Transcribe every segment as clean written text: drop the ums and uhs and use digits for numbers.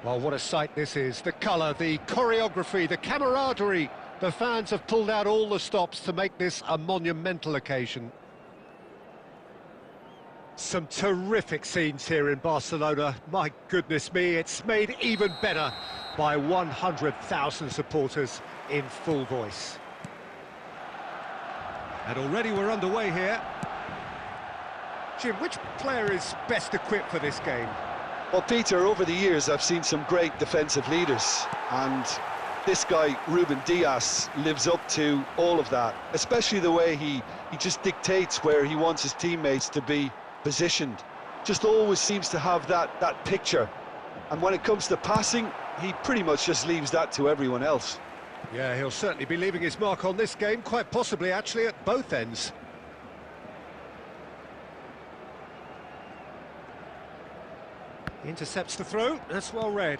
Well, what a sight this is. The colour, the choreography, the camaraderie. The fans have pulled out all the stops to make this a monumental occasion. Some terrific scenes here in Barcelona. My goodness me, it's made even better by 100,000 supporters in full voice. And already we're underway here. Jim, which player is best equipped for this game? Well, Peter, over the years I've seen some great defensive leaders, and this guy, Ruben Dias, lives up to all of that, especially the way he just dictates where he wants his teammates to be positioned. Just always seems to have that picture, and when it comes to passing, he pretty much just leaves that to everyone else. Yeah, he'll certainly be leaving his mark on this game, quite possibly actually at both ends. Intercepts the throw, that's well read.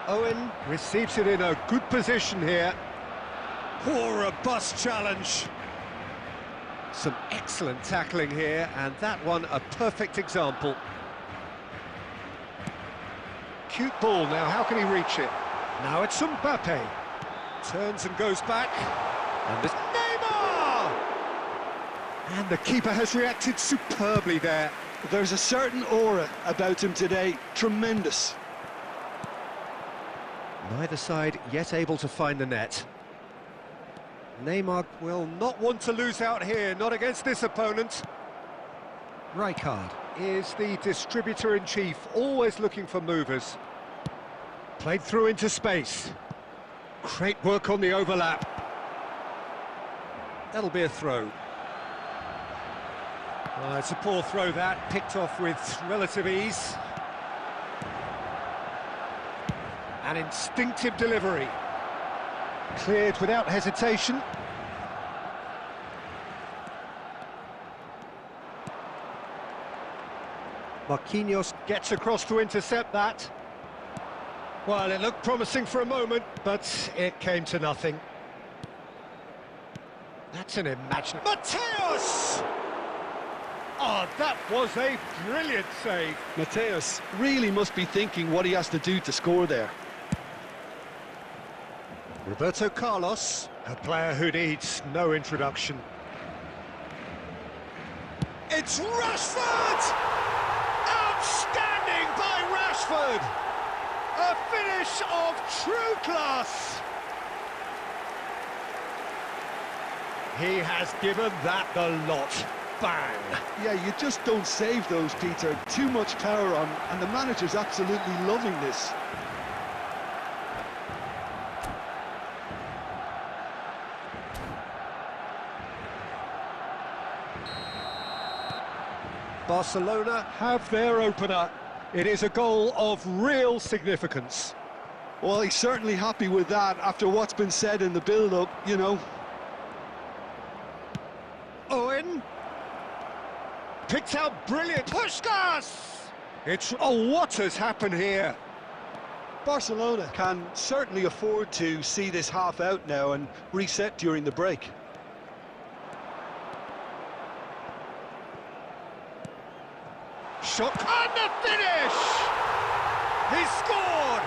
Owen receives it in a good position here. Oh, robust challenge. Some excellent tackling here, and that one a perfect example. Cute ball now, how can he reach it? Now it's Mbappe. Turns and goes back. And this Neymar! And the keeper has reacted superbly there. There's a certain aura about him today, tremendous. Neither side yet able to find the net. Neymar will not want to lose out here, not against this opponent. Rijkaard is the distributor-in-chief, always looking for movers. Played through into space. Great work on the overlap. That'll be a throw. It's a poor throw that, picked off with relative ease. An instinctive delivery. Cleared without hesitation. Marquinhos gets across to intercept that. Well, it looked promising for a moment, but it came to nothing. That's an imaginary... Matthäus! Oh, that was a brilliant save. Matthäus really must be thinking what he has to do to score there. Roberto Carlos, a player who needs no introduction. It's Rashford! Outstanding by Rashford! A finish of true class! He has given that the lot. Bang! Yeah, you just don't save those, Peter. Too much power on, and the manager's absolutely loving this. Barcelona have their opener. It is a goal of real significance. Well, he's certainly happy with that after what's been said in the build-up, you know. Owen. Picked out brilliant. Puskas! It's... Oh, what has happened here? Barcelona can certainly afford to see this half out now and reset during the break. Shot and the finish! He scored!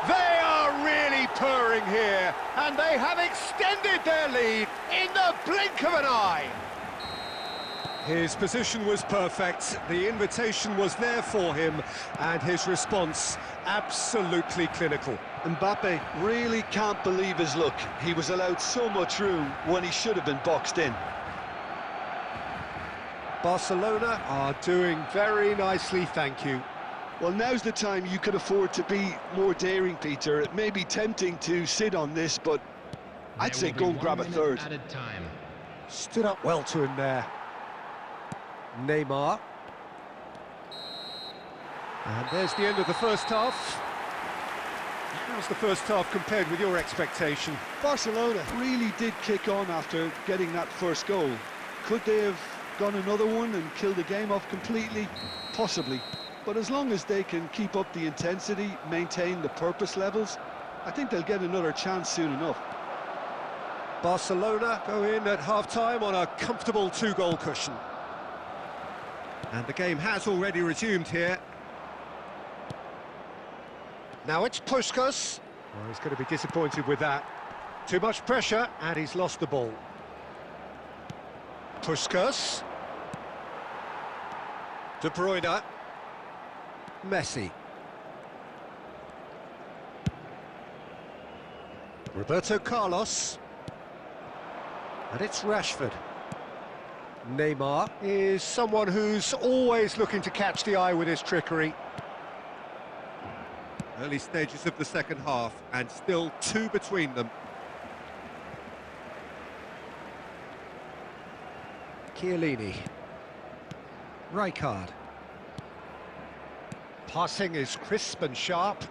They are really purring here, and they have extended their lead in the blink of an eye. His position was perfect, the invitation was there for him, and his response absolutely clinical. Mbappe really can't believe his luck. He was allowed so much room when he should have been boxed in. Barcelona are doing very nicely, thank you. Well, now's the time you could afford to be more daring, Peter. It may be tempting to sit on this, but I'd say go and grab a third. Stood up well to him there. Neymar. And there's the end of the first half. How's the first half compared with your expectation? Barcelona really did kick on after getting that first goal. Could they have gone another one and killed the game off completely? Possibly. But as long as they can keep up the intensity, maintain the purpose levels, I think they'll get another chance soon enough. Barcelona go in at half-time on a comfortable two-goal cushion. And the game has already resumed here. Now it's Puskas. Oh, he's going to be disappointed with that. Too much pressure, and he's lost the ball. Puskas. De Bruyne. Messi. Roberto Carlos. And it's Rashford. Neymar is someone who's always looking to catch the eye with his trickery. Early stages of the second half, and still two between them. Chiellini. Rijkaard. Passing is crisp and sharp.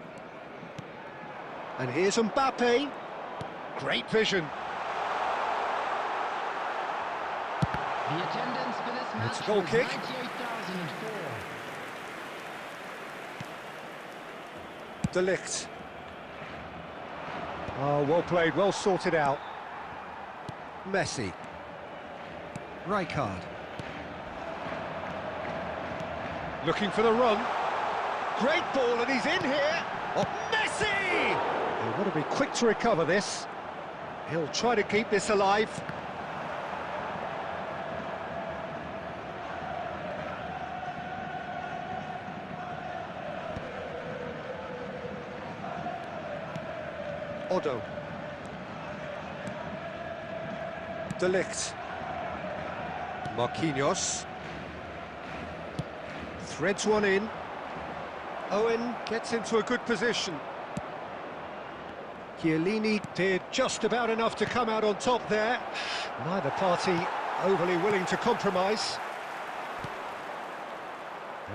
And here's Mbappe. Great vision. The attendance for this match It's a goal kick. 98,004. De Ligt. Oh, well played, well sorted out. Messi. Rijkaard. Looking for the run. Great ball, and he's in here. Oh, Messi! They've got to be quick to recover this. He'll try to keep this alive. Otto. De Ligt. Marquinhos. Threads one in. Owen gets into a good position. Chiellini did just about enough to come out on top there. Neither party overly willing to compromise.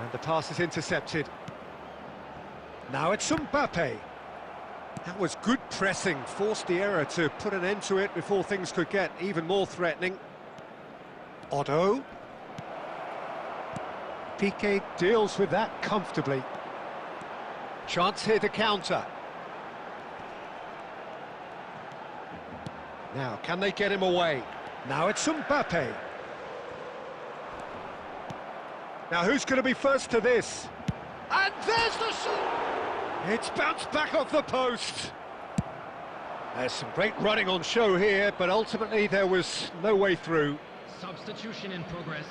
And the pass is intercepted. Now it's Mbappe. That was good pressing, forced the error to put an end to it before things could get even more threatening. Otto. Piqué deals with that comfortably. Chance here to counter. Now, can they get him away? Now it's Mbappe. Now, who's going to be first to this? And there's the shot! It's bounced back off the post. There's some great running on show here, but ultimately there was no way through. Substitution in progress.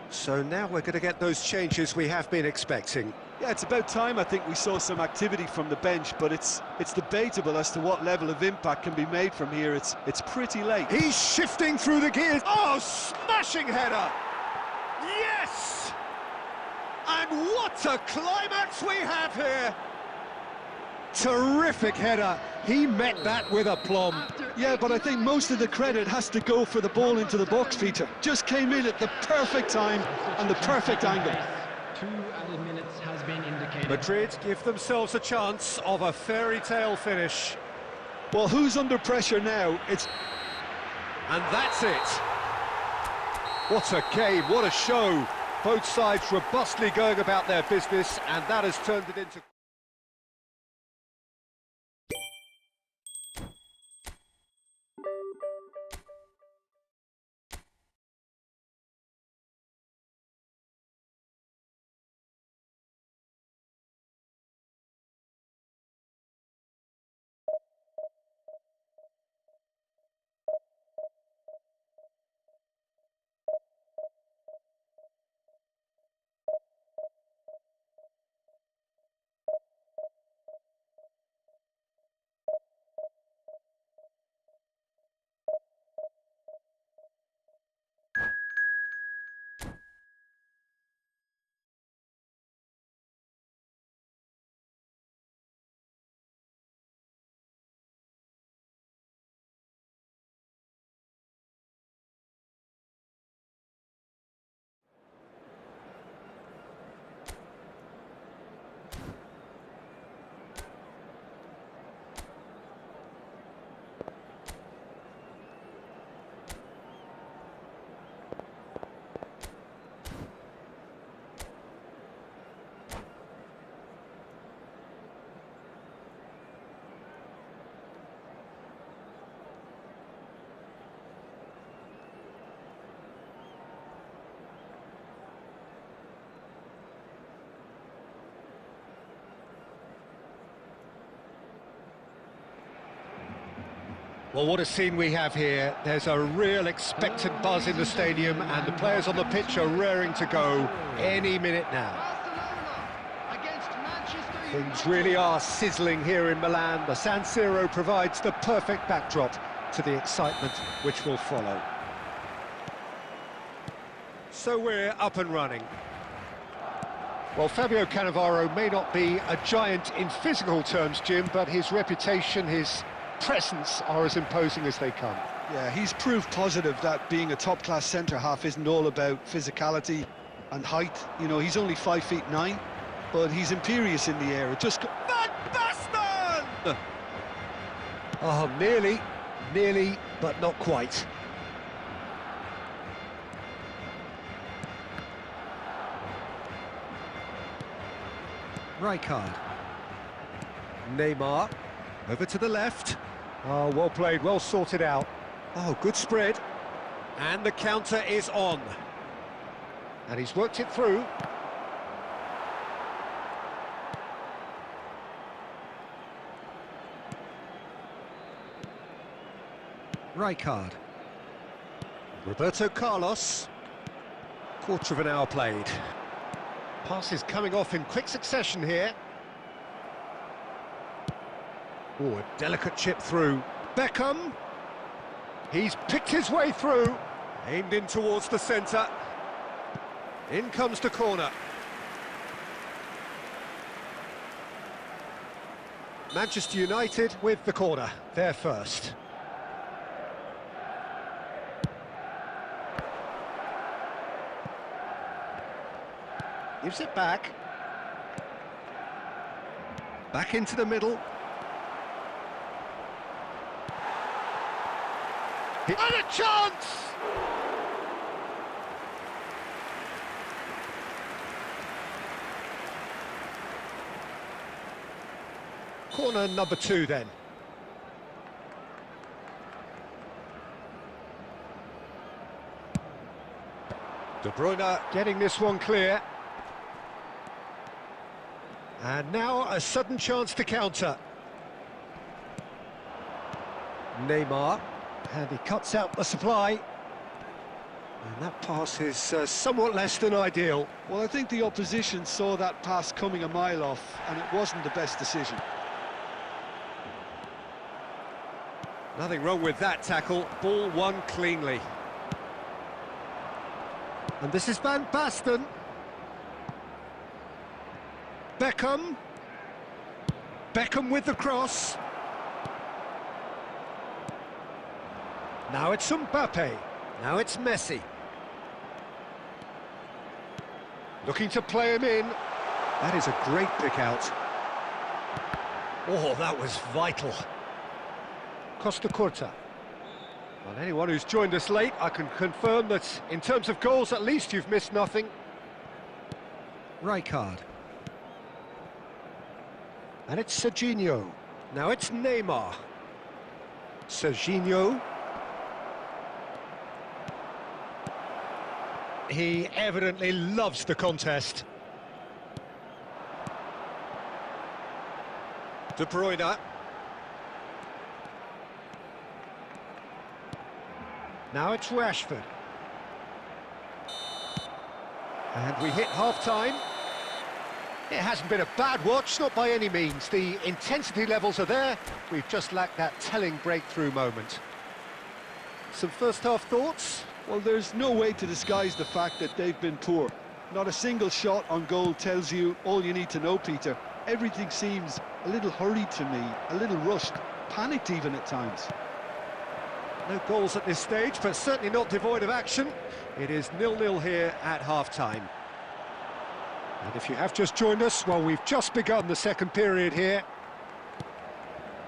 So now we're going to get those changes we have been expecting. Yeah, it's about time I think we saw some activity from the bench, but it's debatable as to what level of impact can be made from here. It's pretty late. He's shifting through the gears. Oh, smashing header! Yes! And what a climax we have here! Terrific header. He met that with aplomb. Yeah, but I think most of the credit has to go for the ball into the box, Peter. Just came in at the perfect time and the perfect angle. 2 added minutes has been indicated. Madrid give themselves a chance of a fairy tale finish. Well, who's under pressure now? And that's it. What a game, what a show. Both sides robustly going about their business, and that has turned it into... Well, what a scene we have here. There's a real expectant buzz in the stadium, and the players on the pitch are raring to go any minute now. Barcelona against Manchester United. Things really are sizzling here in Milan. The San Siro provides the perfect backdrop to the excitement which will follow. So we're up and running. Well, Fabio Cannavaro may not be a giant in physical terms, Jim, but his reputation, his presence are as imposing as they come. Yeah, he's proof positive that being a top-class centre-half isn't all about physicality and height. You know, he's only 5'9", but he's imperious in the air. It just... Van Basten! Oh, nearly, but not quite. Rijkaard. Neymar. Over to the left. Oh, well played, well sorted out. Oh, good spread. And the counter is on. And he's worked it through. Rijkaard. Roberto Carlos. Quarter of an hour played. Passes coming off in quick succession here. Oh, a delicate chip through. Beckham. He's picked his way through. Aimed in towards the centre. In comes the corner. Manchester United with the corner. They're first. Gives it back. Back into the middle. And a chance! Corner number 2 then. De Bruyne getting this one clear. And now a sudden chance to counter. Neymar. And he cuts out the supply. And that pass is somewhat less than ideal. Well, I think the opposition saw that pass coming a mile off, and it wasn't the best decision. Nothing wrong with that tackle. Ball won cleanly. And this is Van Basten. Beckham. Beckham with the cross. Now it's Mbappe. Now it's Messi. Looking to play him in. That is a great pick out. Oh, that was vital. Costa Curta. Well, anyone who's joined us late, I can confirm that in terms of goals, at least you've missed nothing. Rijkaard. And it's Serginho. Now it's Neymar. Serginho. He evidently loves the contest. De Bruyne. Now it's Rashford. And we hit half-time. It hasn't been a bad watch, not by any means. The intensity levels are there. We've just lacked that telling breakthrough moment. Some first-half thoughts? Well, there's no way to disguise the fact that they've been poor. Not a single shot on goal tells you all you need to know, Peter. Everything seems a little hurried to me, a little rushed, panicked even at times. No goals at this stage, but certainly not devoid of action. It is 0-0 here at half-time. And if you have just joined us, well, we've just begun the second period here.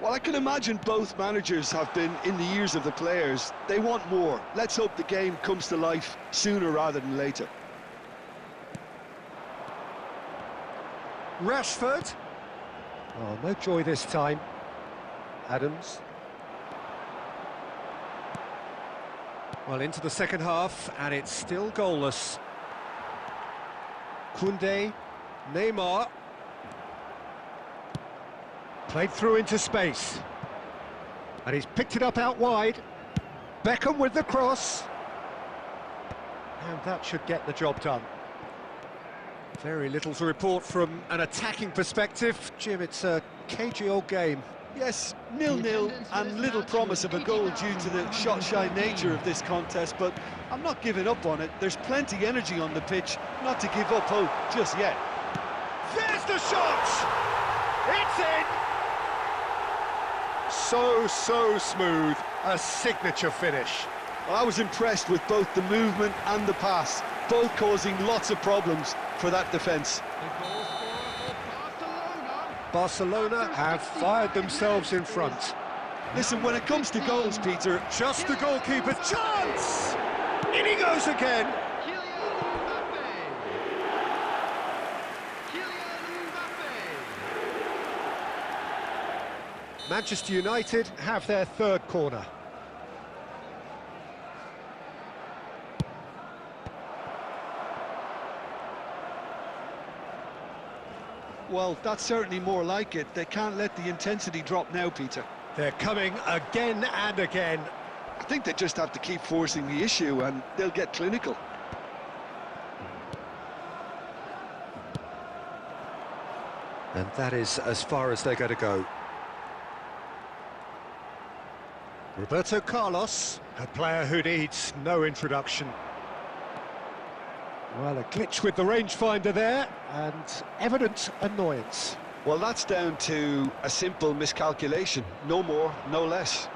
Well, I can imagine both managers have been in the ears of the players. They want more. Let's hope the game comes to life sooner rather than later. Rashford. Oh, no joy this time. Adams. Well, into the second half, and it's still goalless. Koundé, Neymar. Played through into space. And he's picked it up out wide. Beckham with the cross. And that should get the job done. Very little to report from an attacking perspective. Jim, it's a cagey old game. Yes, 0-0 and little promise of a goal due to the shot-shy nature of this contest, but I'm not giving up on it. There's plenty energy on the pitch, not to give up hope just yet. There's the shot! It's in! So smooth, a signature finish. Well, I was impressed with both the movement and the pass, both causing lots of problems for that defence. Barcelona have fired themselves in front. Listen, when it comes to goals, Peter... Just the goalkeeper, chance! In he goes again! Manchester United have their third corner. Well, that's certainly more like it. They can't let the intensity drop now, Peter. They're coming again and again. I think they just have to keep forcing the issue and they'll get clinical. And that is as far as they're going to go. Roberto Carlos, a player who needs no introduction. Well, a glitch with the rangefinder there, and evident annoyance. Well, that's down to a simple miscalculation. No more, no less.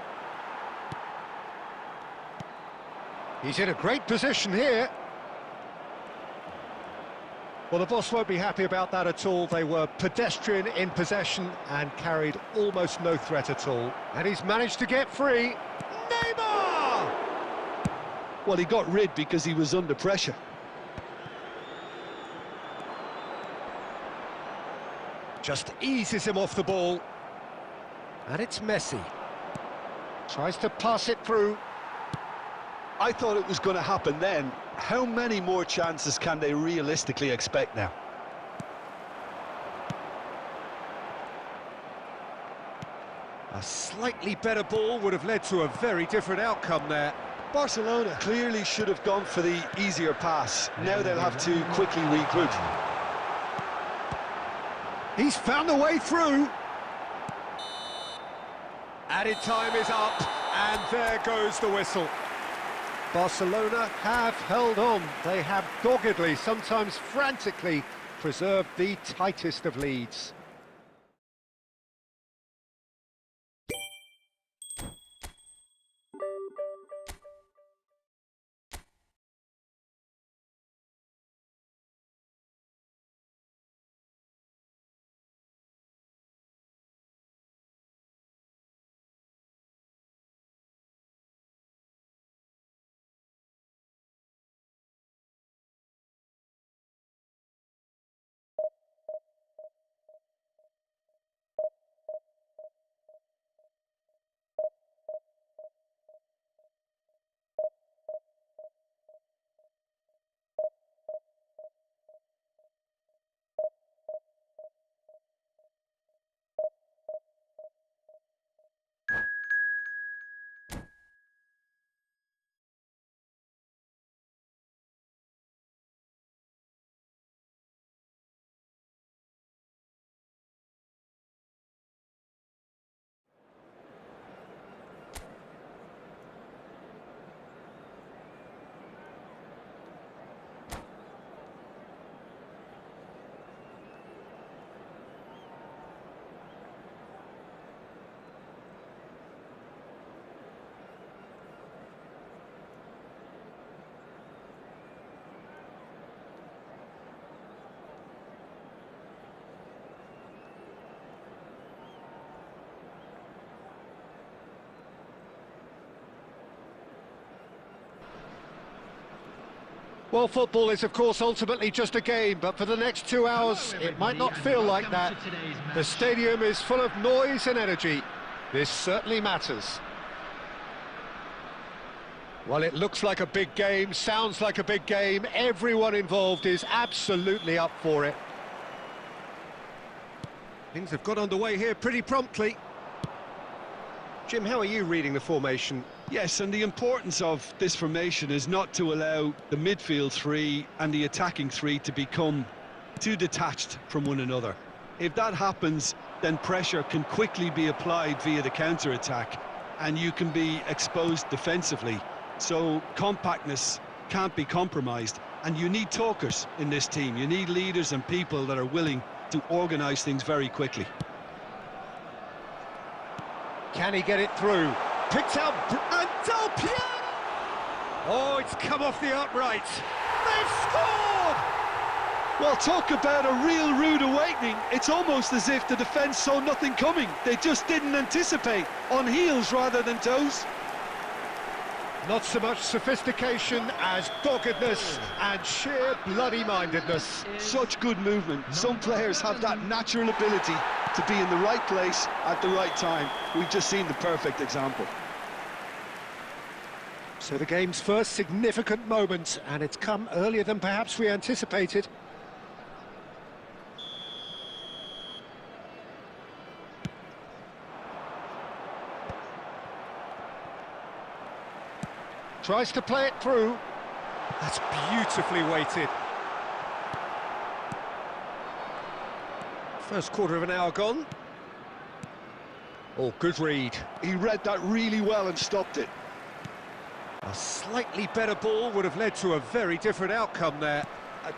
He's in a great position here. Well, the boss won't be happy about that at all. They were pedestrian in possession and carried almost no threat at all. And he's managed to get free. Neymar! Well, he got rid because he was under pressure. Just eases him off the ball. And it's Messi. Tries to pass it through. I thought it was going to happen then. How many more chances can they realistically expect now? A slightly better ball would have led to a very different outcome there. Barcelona clearly should have gone for the easier pass. Now they'll have to quickly regroup. He's found the way through. Added time is up, and there goes the whistle. Barcelona have held on. They have doggedly, sometimes frantically, preserved the tightest of leads. Well, football is, of course, ultimately just a game, but for the next 2 hours, it might not feel like that. The stadium is full of noise and energy. This certainly matters. Well, it looks like a big game, sounds like a big game. Everyone involved is absolutely up for it. Things have got underway here pretty promptly. Jim, how are you reading the formation? Yes, and the importance of this formation is not to allow the midfield three and the attacking three to become too detached from one another. If that happens, then pressure can quickly be applied via the counter-attack, and you can be exposed defensively. So compactness can't be compromised, and you need talkers in this team. You need leaders and people that are willing to organise things very quickly. Can he get it through? Picked out, and Del Piero! Oh, it's come off the upright. They've scored! Well, talk about a real rude awakening. It's almost as if the defence saw nothing coming. They just didn't anticipate, on heels rather than toes. Not so much sophistication as doggedness and sheer bloody-mindedness. Such good movement. Some players have that natural ability to be in the right place at the right time. We've just seen the perfect example. So the game's first significant moment, and it's come earlier than perhaps we anticipated. Tries to play it through. That's beautifully weighted. First quarter of an hour gone. Oh, good read. He read that really well and stopped it. A slightly better ball would have led to a very different outcome there.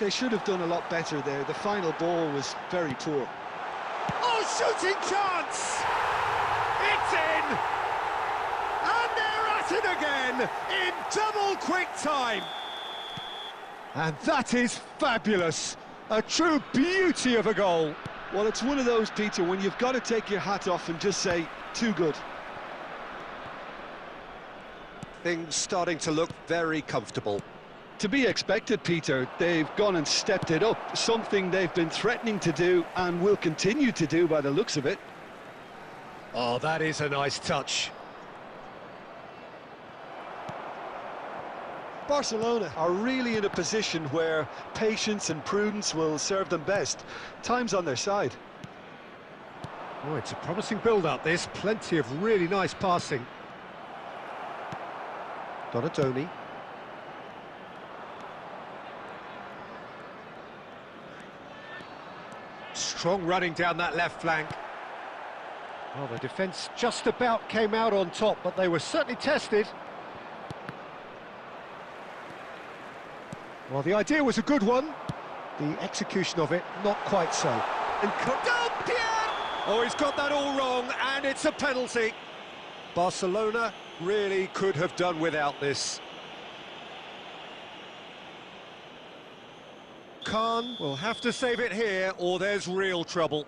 They should have done a lot better there. The final ball was very poor. Oh, shooting chance! It's in! And they're at it again in double quick time. And that is fabulous. A true beauty of a goal. Well, it's one of those, Peter, when you've got to take your hat off and just say, too good. Things starting to look very comfortable. To be expected, Peter. They've gone and stepped it up, something they've been threatening to do and will continue to do by the looks of it. Oh, that is a nice touch. Barcelona are really in a position where patience and prudence will serve them best. Time's on their side. Oh, it's a promising build-up, this. Plenty of really nice passing. Donadoni. Strong running down that left flank. Well, the defence just about came out on top, but they were certainly tested. Well, the idea was a good one. The execution of it, not quite so. And oh, he's got that all wrong, and it's a penalty. Barcelona really could have done without this. Khan will have to save it here, or there's real trouble.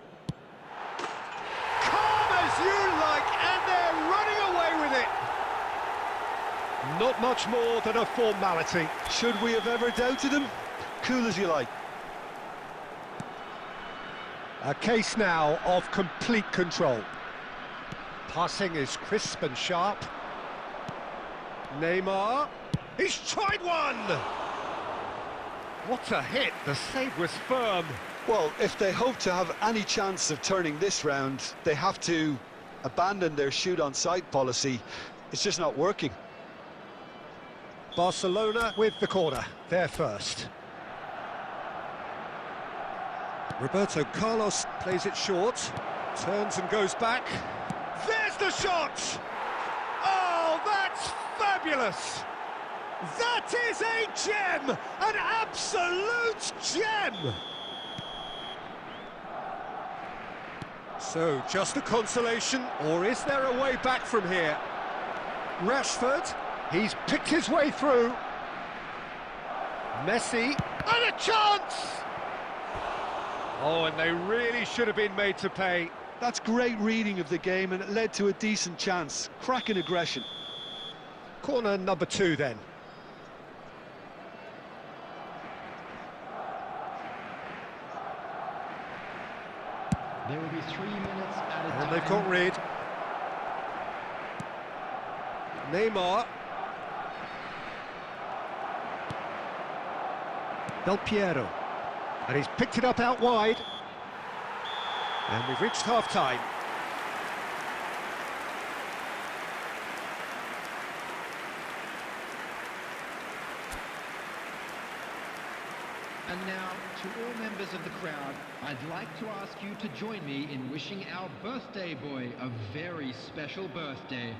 Calm as you like, and they're running away with it. Not much more than a formality. Should we have ever doubted him? Cool as you like. A case now of complete control. Passing is crisp and sharp. Neymar, he's tried one! What a hit, the save was firm. Well, if they hope to have any chance of turning this round, they have to abandon their shoot-on-sight policy. It's just not working. Barcelona with the corner, they're first. Roberto Carlos plays it short, turns and goes back. There's the shot! Oh, that's fabulous! That is a gem! An absolute gem! So, just a consolation, or is there a way back from here? Rashford, he's picked his way through. Messi, and a chance! Oh, and they really should have been made to pay. That's great reading of the game, and it led to a decent chance. Cracking aggression. Corner number 2 then. There will be 3 minutes at a time. And they've got rid. Neymar. Del Piero. And he's picked it up out wide. And we've reached half-time. And now, to all members of the crowd, I'd like to ask you to join me in wishing our birthday boy a very special birthday.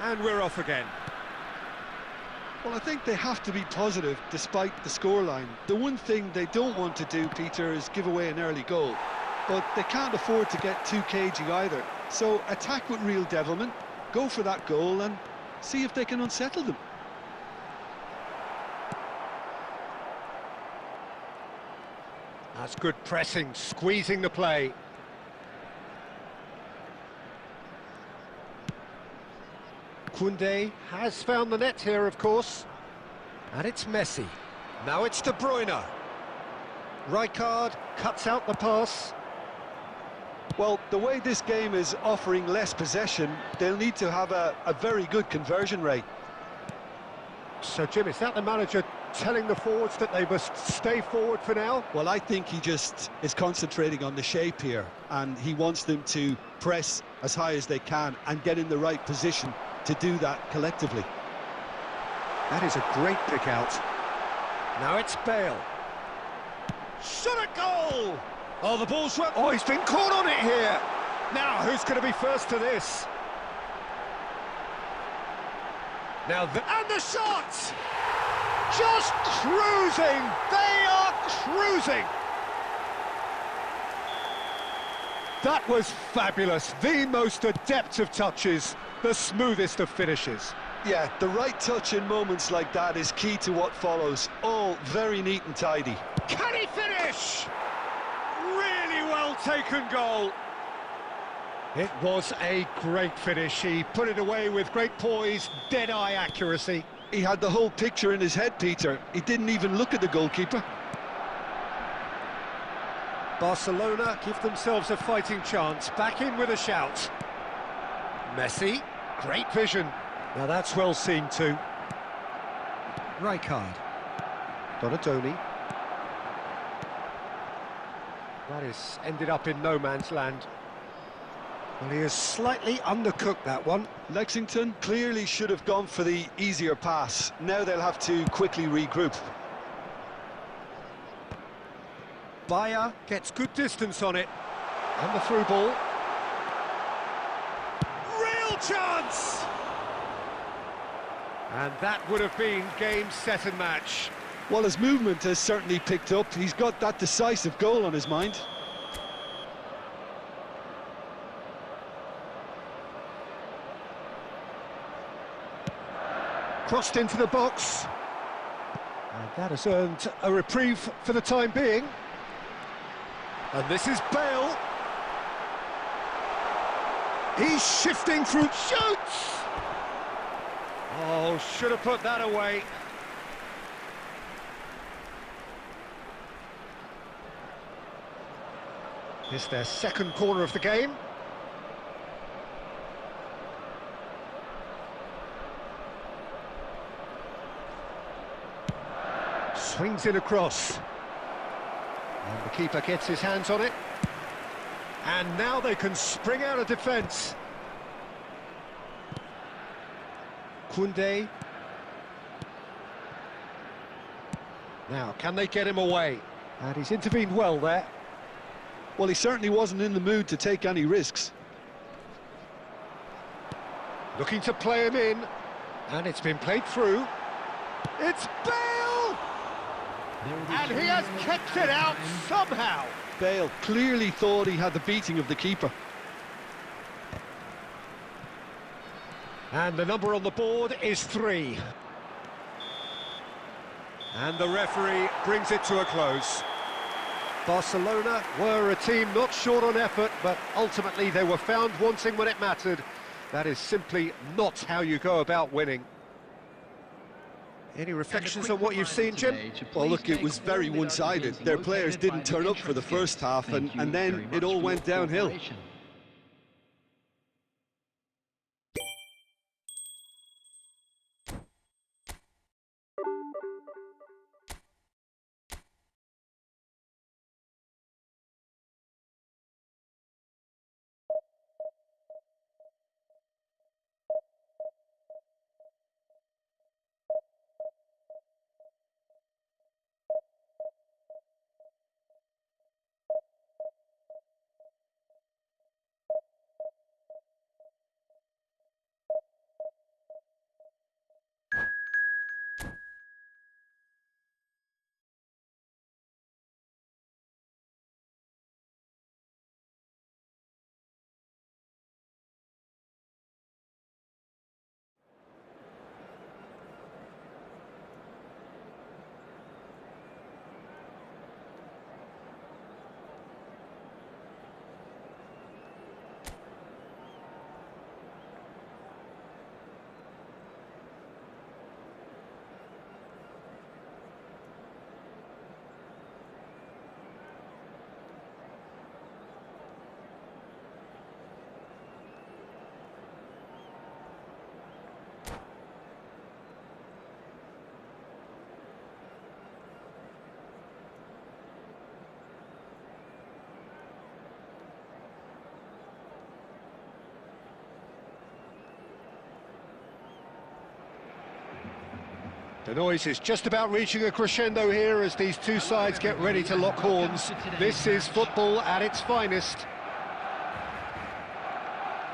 And we're off again. Well, I think they have to be positive despite the scoreline. The one thing they don't want to do, Peter, is give away an early goal. But they can't afford to get too cagey either. So attack with real devilment, go for that goal and see if they can unsettle them. That's good pressing, squeezing the play. Koundé has found the net here, of course. And it's Messi. Now it's De Bruyne. Rijkaard cuts out the pass. Well, the way this game is offering less possession, they'll need to have a very good conversion rate. So, Jim, is that the manager telling the forwards that they must stay forward for now? Well, I think he just is concentrating on the shape here, and he wants them to press as high as they can and get in the right position to do that collectively. That is a great pick out. Now it's Bale. Shot a goal! Oh, the ball's right. Oh, he's been caught on it here. Now, who's going to be first to this? Now, and the shot! Just cruising! They are cruising! That was fabulous. The most adept of touches, the smoothest of finishes. Yeah, the right touch in moments like that is key to what follows. All very neat and tidy. Can he finish? Really well taken goal. It was a great finish. He put it away with great poise, dead-eye accuracy. He had the whole picture in his head, Peter. He didn't even look at the goalkeeper. Barcelona give themselves a fighting chance. Back in with a shout. Messi, great vision. Now that's well seen too. Rijkaard. Donadoni. That is ended up in no man's land. Well, he has slightly undercooked that one. Lexington clearly should have gone for the easier pass. Now they'll have to quickly regroup. Bayer gets good distance on it. And the through ball. Real chance! And that would have been game, set and match. Well, his movement has certainly picked up. He's got that decisive goal on his mind. Crossed into the box. And that has earned a reprieve for the time being. And this is Bale. He's shifting through, shoots! Oh, should have put that away. It's their second corner of the game. Swings it across. And the keeper gets his hands on it. And now they can spring out of defence. Koundé. Now, can they get him away? And he's intervened well there. Well, he certainly wasn't in the mood to take any risks. Looking to play him in. And it's been played through. It's Bale! And he has kept it out somehow. Bale clearly thought he had the beating of the keeper. And the number on the board is 3. And the referee brings it to a close. Barcelona were a team not short on effort, but ultimately they were found wanting when it mattered. That is simply not how you go about winning. Any reflections on what you've seen, Jim? Well, look, it was very one-sided. Their players didn't turn up for the first half, and then it all went downhill. The noise is just about reaching a crescendo here as these two sides get ready to lock horns. This is football at its finest.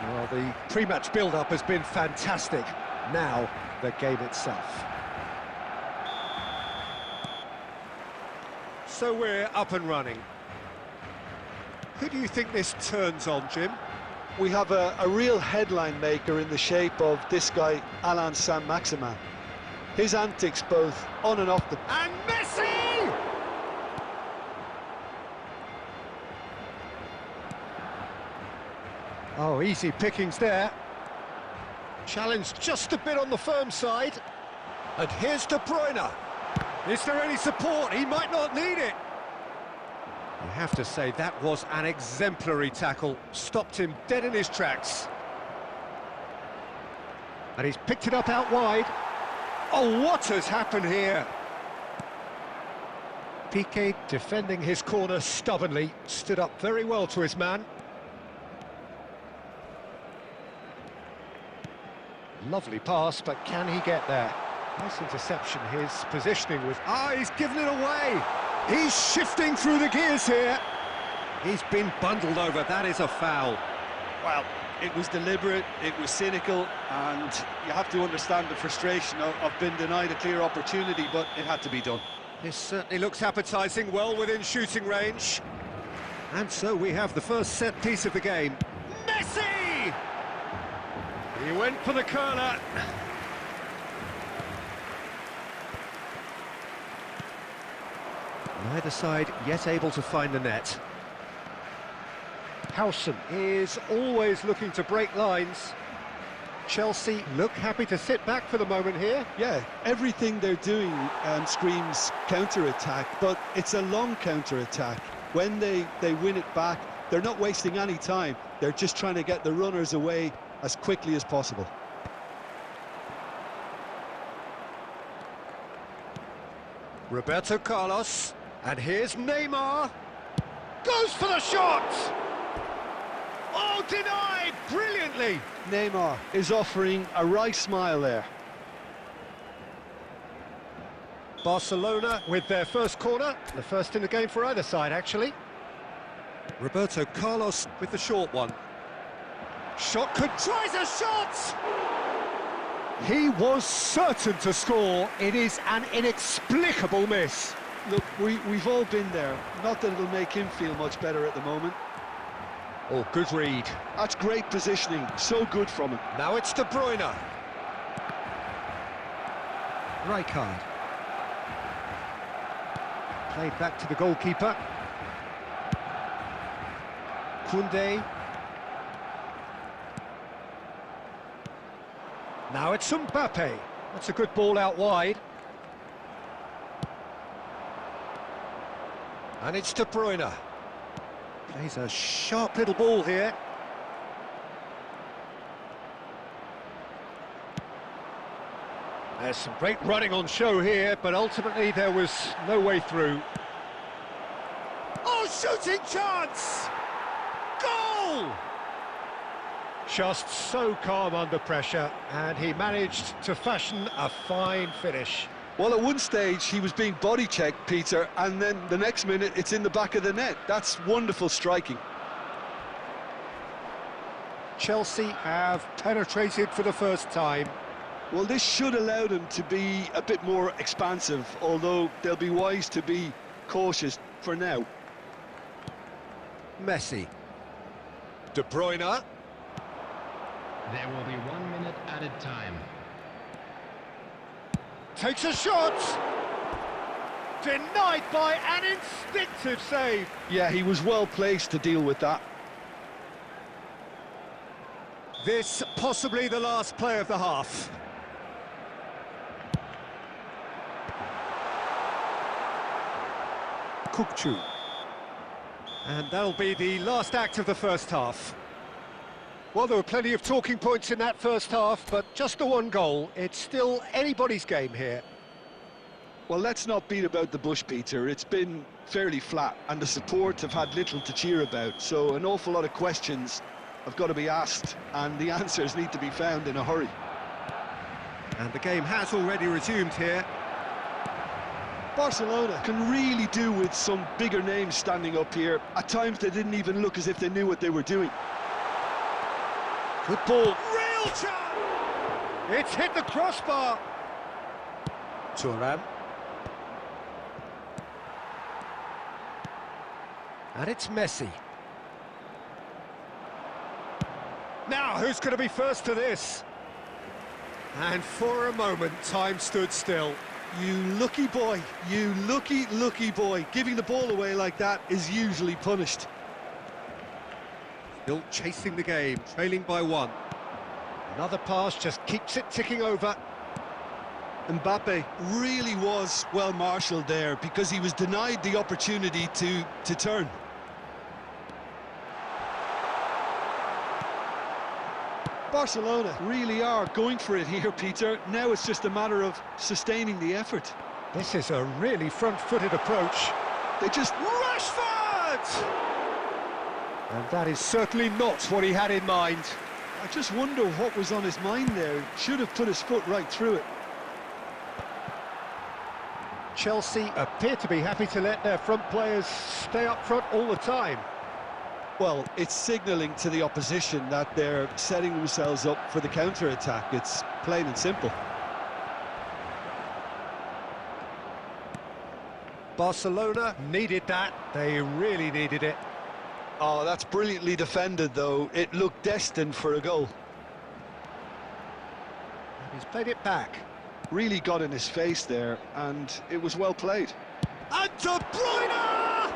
Well, the pre-match build-up has been fantastic. Now, the game itself. So we're up and running. Who do you think this turns on, Jim? We have a real headline maker in the shape of this guy, Alain Saint-Maximin. His antics both on and off the... And Messi! Oh, easy pickings there. Challenged just a bit on the firm side. And here's De Bruyne. Is there any support? He might not need it. You have to say that was an exemplary tackle. Stopped him dead in his tracks. And he's picked it up out wide. Oh, what has happened here? Piqué defending his corner stubbornly. Stood up very well to his man. Lovely pass, but can he get there? Nice interception. His positioning was... Ah, he's given it away! He's shifting through the gears here. He's been bundled over. That is a foul. Well, it was deliberate, it was cynical, and you have to understand the frustration of being denied a clear opportunity, but it had to be done. This certainly looks appetising, well within shooting range. And so we have the first set piece of the game. Messi! He went for the curler. Neither side yet able to find the net. Howson is always looking to break lines. Chelsea look happy to sit back for the moment here. Yeah, everything they're doing screams counter-attack, but it's a long counter-attack. When they win it back, they're not wasting any time. They're just trying to get the runners away as quickly as possible. Roberto Carlos, and here's Neymar. Goes for the shot! Oh, denied brilliantly! Neymar is offering a right smile there. Barcelona with their first corner, the first in the game for either side, actually. Roberto Carlos with the short one. Shot could... Tries a shot! He was certain to score. It is an inexplicable miss. Look, we've all been there. Not that it'll make him feel much better at the moment. Oh, good read. That's great positioning. So good from him. Now it's De Bruyne. Rijkaard. Played back to the goalkeeper. Koundé. Now it's Mbappe. That's a good ball out wide. And it's De Bruyne. Plays a sharp little ball here. There's some great running on show here, but ultimately there was no way through. Oh, shooting chance! Goal! Just so calm under pressure, and he managed to fashion a fine finish. Well, at one stage he was being body checked, Peter, and then the next minute it's in the back of the net. That's wonderful striking. Chelsea have penetrated for the first time. Well, this should allow them to be a bit more expansive, although they'll be wise to be cautious for now. Messi. De Bruyne. There will be 1 minute added time. Takes a shot! Denied by an instinctive save. Yeah, he was well placed to deal with that. This possibly the last play of the half. Kukçu. And that'll be the last act of the first half. Well, there were plenty of talking points in that first half, but just the one goal. It's still anybody's game here. Well, let's not beat about the bush, Peter. It's been fairly flat, and the support have had little to cheer about, so an awful lot of questions have got to be asked, and the answers need to be found in a hurry. And the game has already resumed here. Barcelona can really do with some bigger names standing up here. At times they didn't even look as if they knew what they were doing. Good ball. Real chance! It's hit the crossbar. Thuram. And it's Messi. Now, who's going to be first to this? And for a moment, time stood still. You lucky boy, you lucky boy. Giving the ball away like that is usually punished. Still chasing the game, trailing by one. Another pass just keeps it ticking over. Mbappe really was well marshalled there because he was denied the opportunity to turn. Barcelona really are going for it here, Peter. Now it's just a matter of sustaining the effort. This is a really front-footed approach. They just... Rashford! And that is certainly not what he had in mind. I just wonder what was on his mind there. Should have put his foot right through it. Chelsea appear to be happy to let their front players stay up front all the time. Well, it's signalling to the opposition that they're setting themselves up for the counter-attack. It's plain and simple. Barcelona needed that. They really needed it. Oh, that's brilliantly defended, though. It looked destined for a goal. He's played it back. Really got in his face there, and it was well played. And De Bruyne!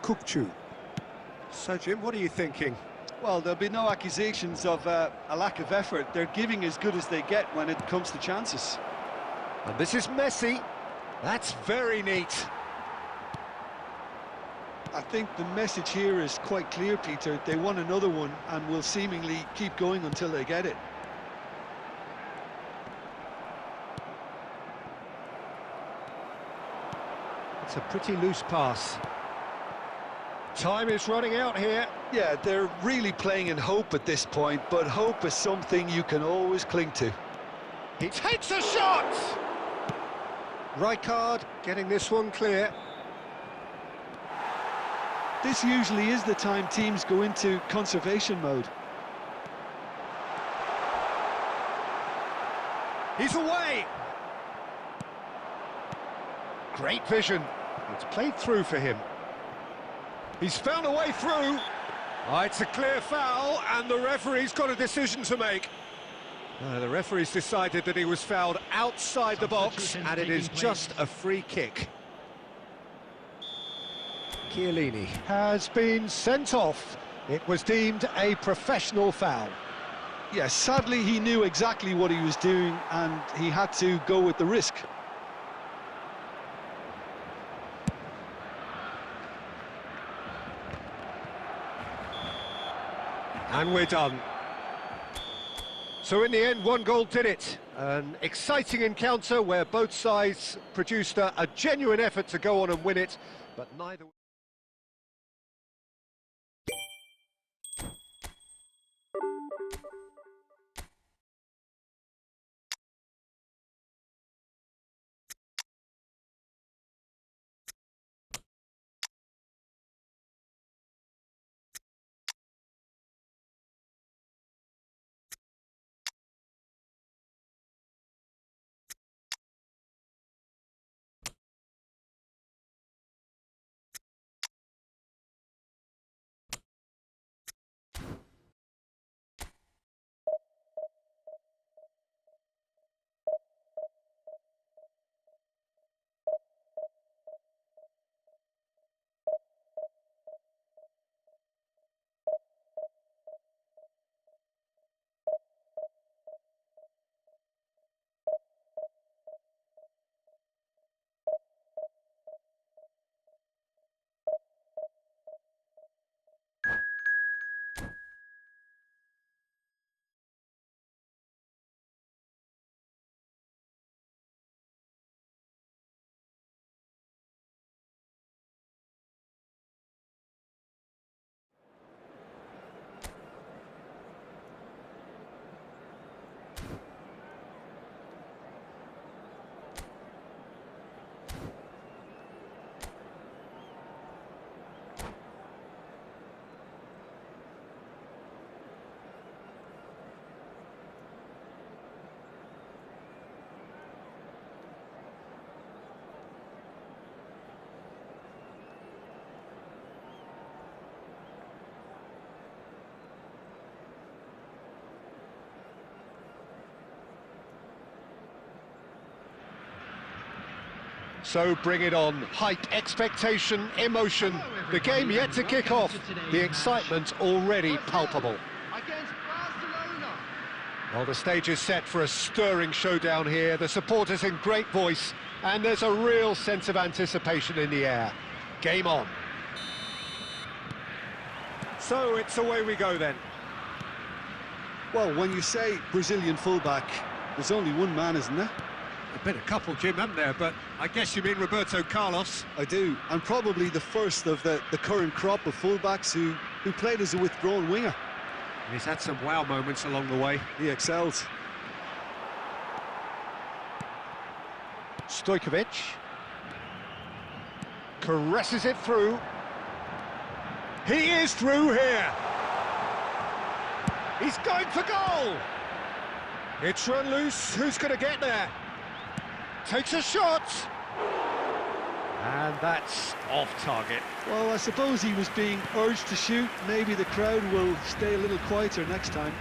Kukçu. So, Jim, what are you thinking? Well, there'll be no accusations of a lack of effort. They're giving as good as they get when it comes to chances. And this is Messi. That's very neat. I think the message here is quite clear, Peter. They want another one and will seemingly keep going until they get it. It's a pretty loose pass. Time is running out here. Yeah, they're really playing in hope at this point, but hope is something you can always cling to. He takes a shot! Rijkaard getting this one clear. This usually is the time teams go into conservation mode. He's away! Great vision. It's played through for him. He's found a way through. It's a clear foul, and the referee's got a decision to make. The referee's decided that he was fouled outside the box, and it is just a free kick. Chiellini has been sent off. It was deemed a professional foul. Yes, sadly he knew exactly what he was doing, and he had to go with the risk. And we're done. So in the end, one goal did it. An exciting encounter where both sides produced a genuine effort to go on and win it, but neither... So bring it on. Hype, expectation, emotion. The game yet to kick off. The excitement already palpable. Against Barcelona. Well, the stage is set for a stirring showdown here. The supporters in great voice, and there's a real sense of anticipation in the air. Game on. So it's away we go then. Well, when you say Brazilian fullback, there's only one man, isn't there? There've been a couple, Jim, haven't there? But I guess you mean Roberto Carlos. I do, and probably the first of the current crop of fullbacks who played as a withdrawn winger. He's had some wow moments along the way. He excels. Stojkovic caresses it through. He is through here. He's going for goal. It's run loose. Who's going to get there? Takes a shot. And that's off target. Well, I suppose he was being urged to shoot. Maybe the crowd will stay a little quieter next time.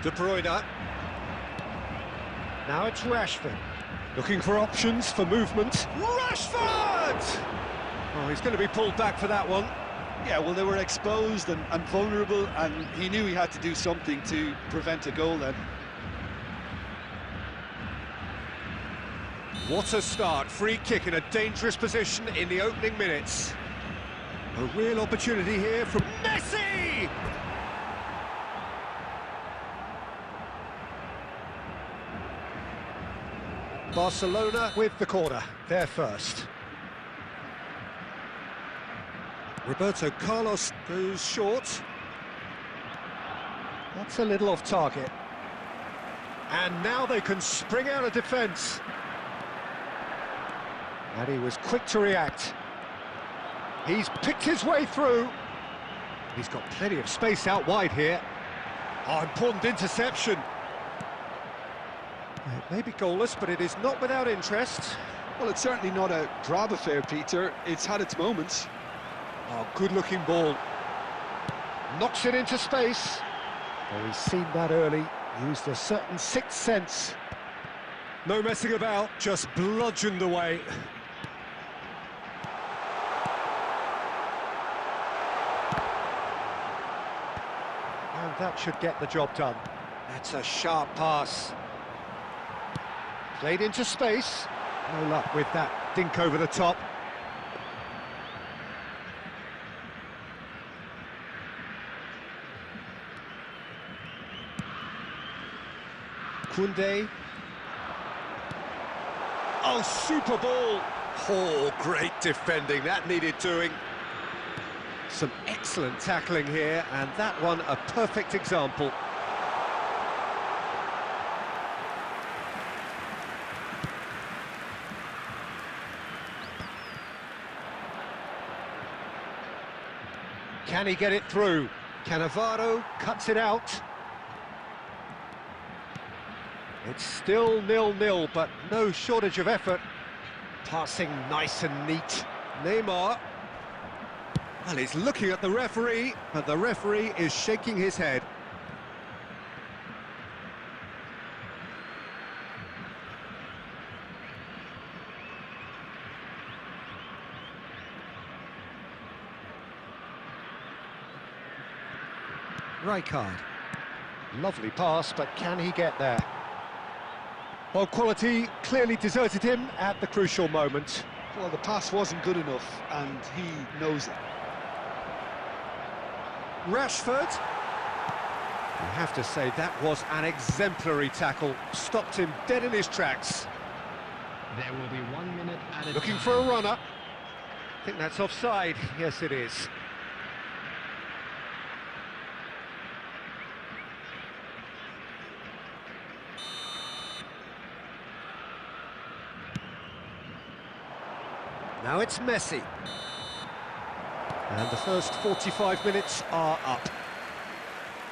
De Bruyne. Now it's Rashford. Looking for options for movement. Rashford! Oh, he's going to be pulled back for that one. Yeah, well, they were exposed and vulnerable, and he knew he had to do something to prevent a goal then. What a start. Free kick in a dangerous position in the opening minutes. A real opportunity here from Messi! Barcelona with the corner, they're first. Roberto Carlos goes short. That's a little off target. And now they can spring out of defence. And he was quick to react. He's picked his way through. He's got plenty of space out wide here. Oh, important interception. It may be goalless, but it is not without interest. Well, it's certainly not a drab affair, Peter. It's had its moments. Oh, good-looking ball. Knocks it into space. Oh, he's seen that early. Used a certain sixth sense. No messing about, just bludgeoned away. And that should get the job done. That's a sharp pass. Played into space. No luck with that dink over the top. Koundé. Oh, super ball. Oh, great defending. That needed doing. Some excellent tackling here, and that one a perfect example. Can he get it through? Cannavaro cuts it out. It's still 0-0, but no shortage of effort. Passing nice and neat. Neymar. Well, he's looking at the referee, but the referee is shaking his head. Rijkaard. Lovely pass, but can he get there? Well, quality clearly deserted him at the crucial moment. Well, the pass wasn't good enough, and he knows it. Rashford. You have to say that was an exemplary tackle. Stopped him dead in his tracks. There will be 1 minute added. Looking for a runner. I think that's offside. Yes, it is. Now it's Messi. And the first 45 minutes are up.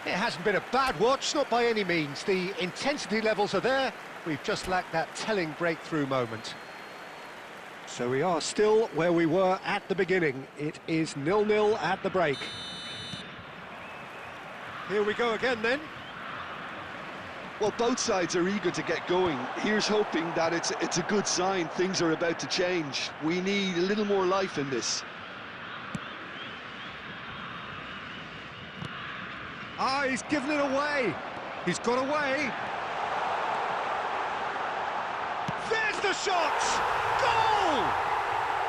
It hasn't been a bad watch, not by any means. The intensity levels are there. We've just lacked that telling breakthrough moment. So we are still where we were at the beginning. It is 0-0 at the break. Here we go again then. Well, both sides are eager to get going. Here's hoping that it's a good sign. Things are about to change. We need a little more life in this. Ah, he's given it away. He's got away. There's the shot! Goal!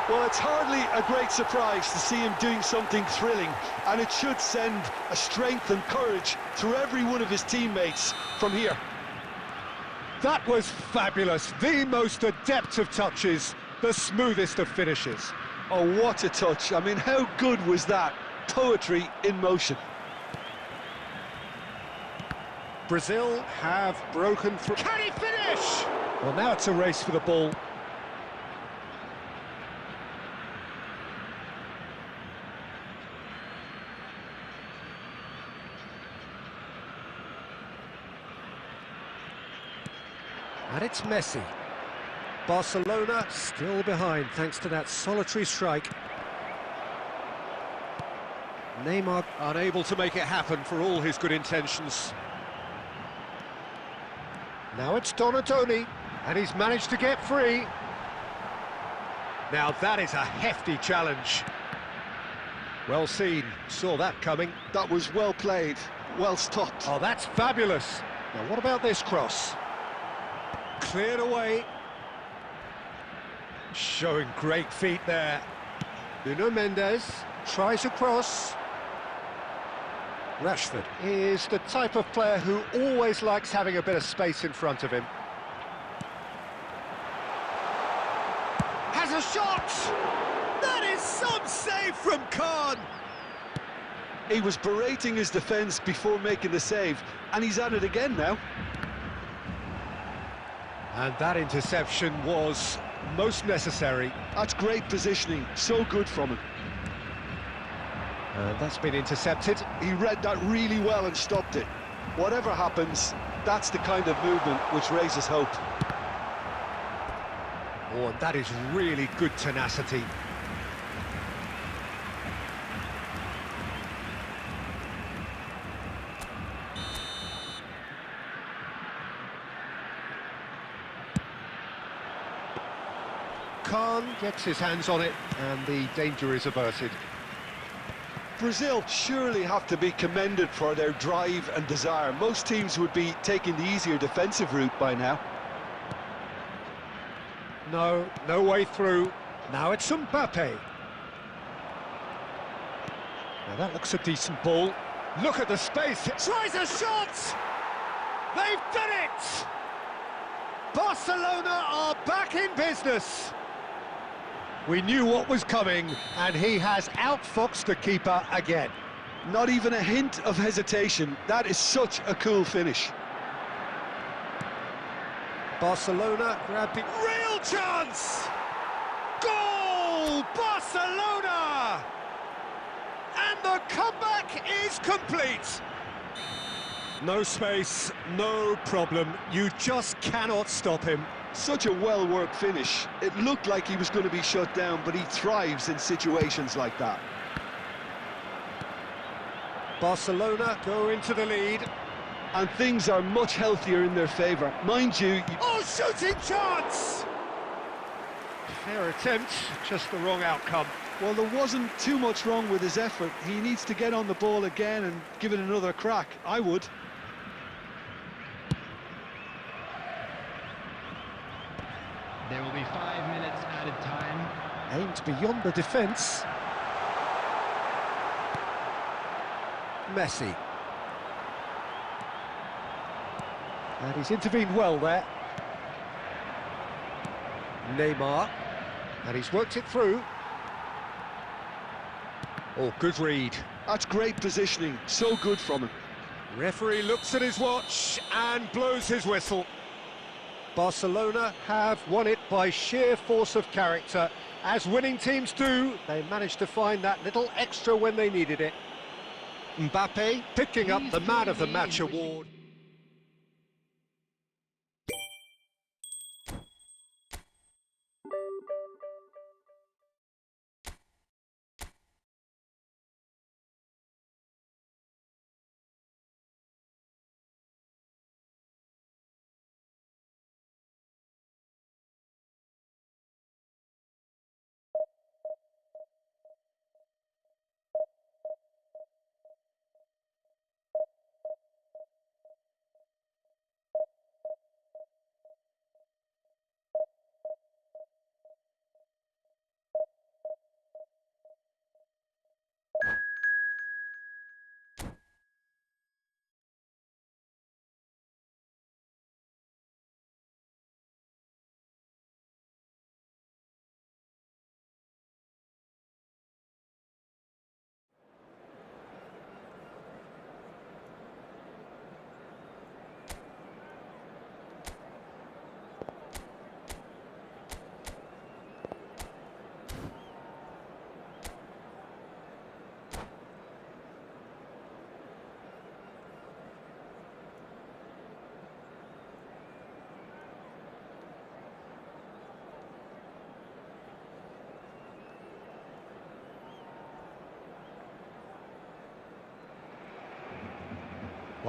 Well, it's hardly a great surprise to see him doing something thrilling, and it should send a strength and courage through every one of his teammates from here. That was fabulous. The most adept of touches, the smoothest of finishes. Oh, what a touch. I mean, how good was that? Poetry in motion. Brazil have broken through. Can he finish? Well, now it's a race for the ball. And it's Messi. Barcelona still behind thanks to that solitary strike. Neymar unable to make it happen for all his good intentions. Now it's Donatoni, and he's managed to get free. Now that is a hefty challenge. Well seen, saw that coming. That was well played, well stopped. Oh, that's fabulous. Now what about this cross? Cleared away. Showing great feet there. Nuno Mendes tries a cross. Rashford is the type of player who always likes having a bit of space in front of him. Has a shot! That is some save from Khan! He was berating his defence before making the save, and he's at it again now. And that interception was most necessary. That's great positioning, so good from him. And that's been intercepted. He read that really well and stopped it. Whatever happens, that's the kind of movement which raises hope. Oh, and that is really good tenacity. Khan gets his hands on it, and the danger is averted. Brazil surely have to be commended for their drive and desire. Most teams would be taking the easier defensive route by now. No way through. Now it's Mbappe. Now that looks a decent ball. Look at the space. Tries a shot! They've done it! Barcelona are back in business. We knew what was coming, and he has outfoxed the keeper again. Not even a hint of hesitation. That is such a cool finish. Barcelona grabbed the real chance! Goal! Barcelona! And the comeback is complete. No space, no problem. You just cannot stop him. Such a well-worked finish. It looked like he was going to be shut down, but he thrives in situations like that. Barcelona go into the lead. And things are much healthier in their favour. Mind you... Oh, shooting chance! Fair attempt, just the wrong outcome. Well, there wasn't too much wrong with his effort. He needs to get on the ball again and give it another crack. I would. There will be 5 minutes added time. Aimed beyond the defence. Messi. And he's intervened well there. Neymar. And he's worked it through. Oh, good read. That's great positioning. So good from him. Referee looks at his watch and blows his whistle. Barcelona have won it by sheer force of character. As winning teams do, they managed to find that little extra when they needed it. Mbappe picking up the Man of the Match award.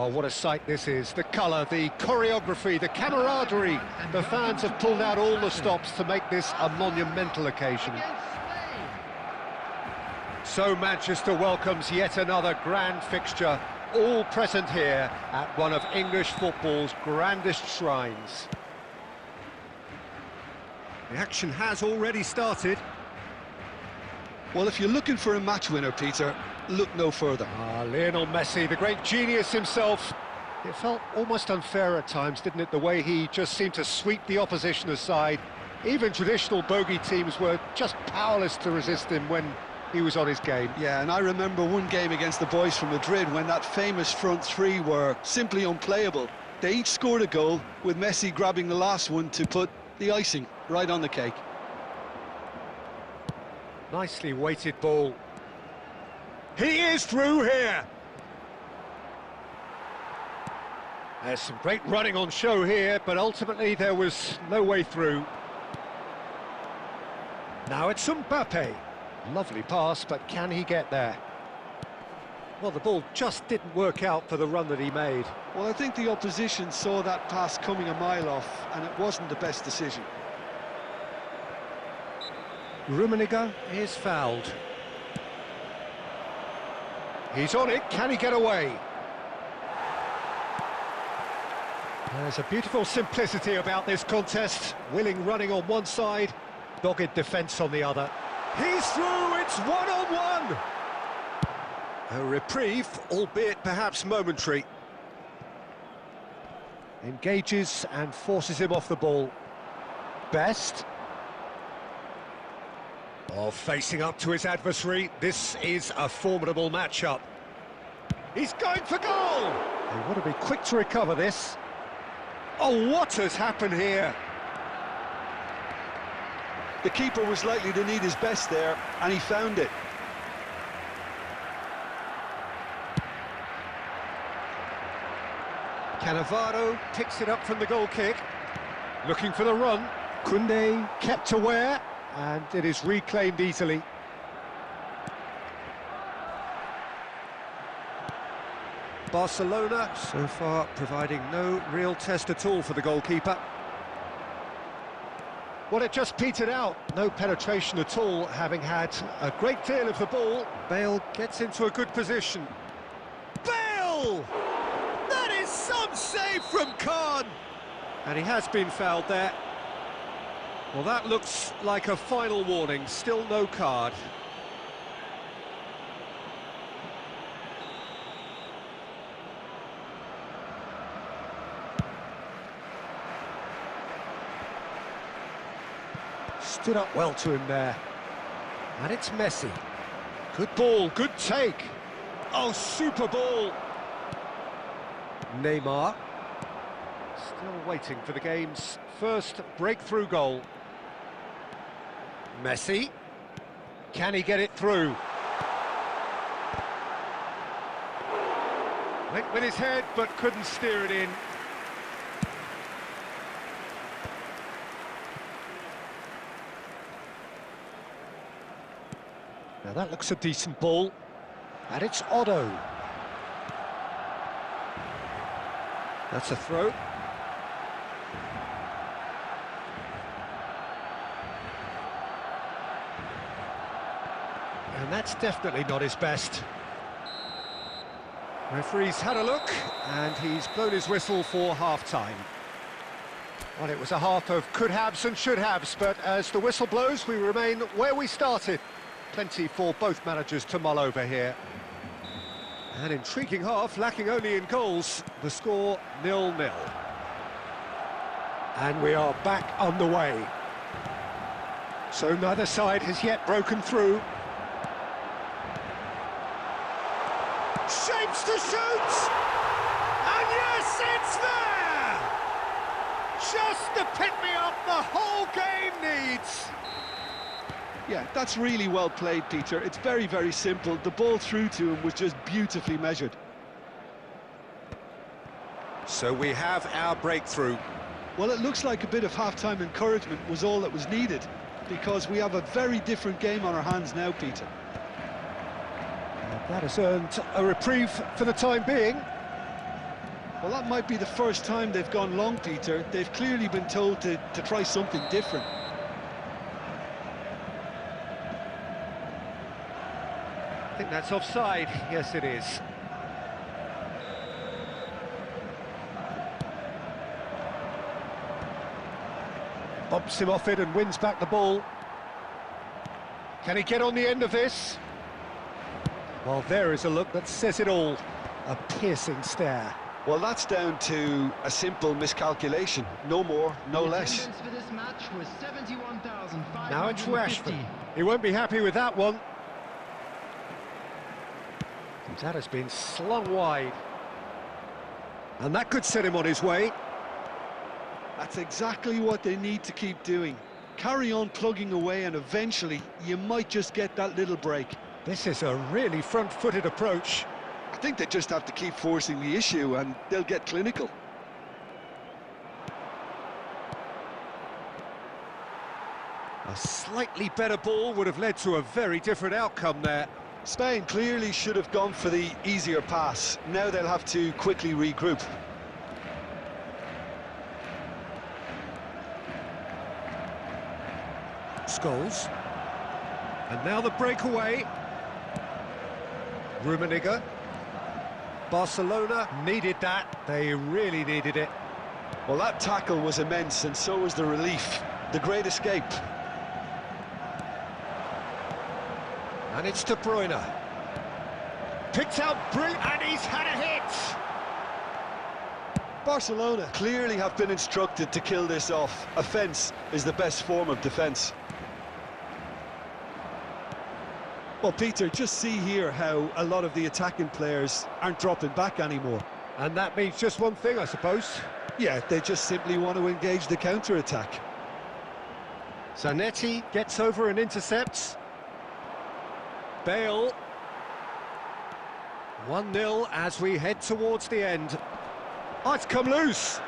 Well, what a sight this is. The colour, the choreography, the camaraderie. The fans have pulled out all the stops to make this a monumental occasion. So Manchester welcomes yet another grand fixture, all present here at one of English football's grandest shrines. The action has already started. Well, if you're looking for a match winner, Peter, look no further. Lionel Messi, the great genius himself. It felt almost unfair at times, didn't it, the way he just seemed to sweep the opposition aside. Even traditional bogey teams were just powerless to resist him when he was on his game. Yeah, and I remember one game against the boys from Madrid when that famous front three were simply unplayable. They each scored a goal, with Messi grabbing the last one to put the icing right on the cake. Nicely weighted ball. He is through here. There's some great running on show here, but ultimately there was no way through. Now it's Mbappe. Lovely pass, but can he get there? Well, the ball just didn't work out for the run that he made. Well, I think the opposition saw that pass coming a mile off, and it wasn't the best decision. Rummenigge is fouled. He's on it, can he get away? There's a beautiful simplicity about this contest. Willing running on one side, dogged defence on the other. He's through, it's one-on-one! A reprieve, albeit perhaps momentary. Engages and forces him off the ball. Best. Oh, facing up to his adversary, this is a formidable matchup. He's going for goal! They want to be quick to recover this. Oh, what has happened here? The keeper was likely to need his best there, and he found it. Cannavaro picks it up from the goal kick. Looking for the run. Koundé kept aware, and it is reclaimed easily. Barcelona, so far, providing no real test at all for the goalkeeper. Well, it just petered out. No penetration at all, having had a great deal of the ball. Bale gets into a good position. Bale! That is some save from Khan! And he has been fouled there. Well, that looks like a final warning. Still no card. Stood up well to him there. And it's Messi. Good ball, good take. Oh, super ball. Neymar. Still waiting for the game's first breakthrough goal. Messi. Can he get it through? Went with his head, but couldn't steer it in. Now that looks a decent ball, and it's Otto. That's a throw. And that's definitely not his best. Referee's had a look, and he's blown his whistle for half-time. Well, it was a half of could-haves and should-haves, but as the whistle blows, we remain where we started. Plenty for both managers to mull over here. An intriguing half, lacking only in goals. The score 0-0. And we are back underway. So neither side has yet broken through. Shapes to shoot! And yes, it's there! Just the pick-me-up the whole game needs. Yeah, that's really well played, Peter. It's very, very simple. The ball through to him was just beautifully measured. So we have our breakthrough. Well, it looks like a bit of half-time encouragement was all that was needed, because we have a very different game on our hands now, Peter. That has earned a reprieve for the time being. Well, that might be the first time they've gone long, Peter. They've clearly been told to try something different. I think that's offside. Yes, it is. Bumps him off it and wins back the ball. Can he get on the end of this? Well, there is a look that says it all. A piercing stare. Well, that's down to a simple miscalculation. No more, no less. The attendance for this match was 71,550. Now it's Rashford. He won't be happy with that one. That has been slung wide. And that could set him on his way. That's exactly what they need to keep doing. Carry on plugging away and eventually you might just get that little break. This is a really front-footed approach. I think they just have to keep forcing the issue and they'll get clinical. A slightly better ball would have led to a very different outcome there. Spain clearly should have gone for the easier pass. Now they'll have to quickly regroup. Scholes. And now the breakaway. Rummenigge. Barcelona needed that. They really needed it. Well, that tackle was immense, and so was the relief. The great escape. And it's De Bruyne. Picked out brilliant, and he's had a hit! Barcelona clearly have been instructed to kill this off. Offence is the best form of defence. Well, Peter, just see here how a lot of the attacking players aren't dropping back anymore. And that means just one thing, I suppose. Yeah, they just simply want to engage the counter-attack. Zanetti gets over and intercepts. Bale. 1-0 as we head towards the end. Oh, it's come loose.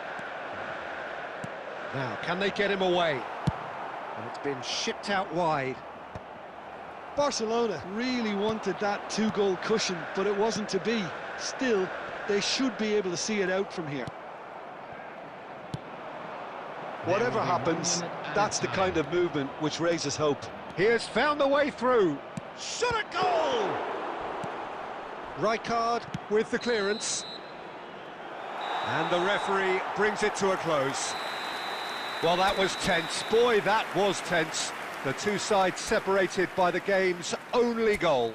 Now, can they get him away? And it's been shipped out wide. Barcelona really wanted that two-goal cushion, but it wasn't to be. Still, they should be able to see it out from here. Whatever happens, that's the kind of movement which raises hope. He has found the way through. Shot a goal! Rijkaard with the clearance. And the referee brings it to a close. Well, that was tense. Boy, that was tense. The two sides separated by the game's only goal.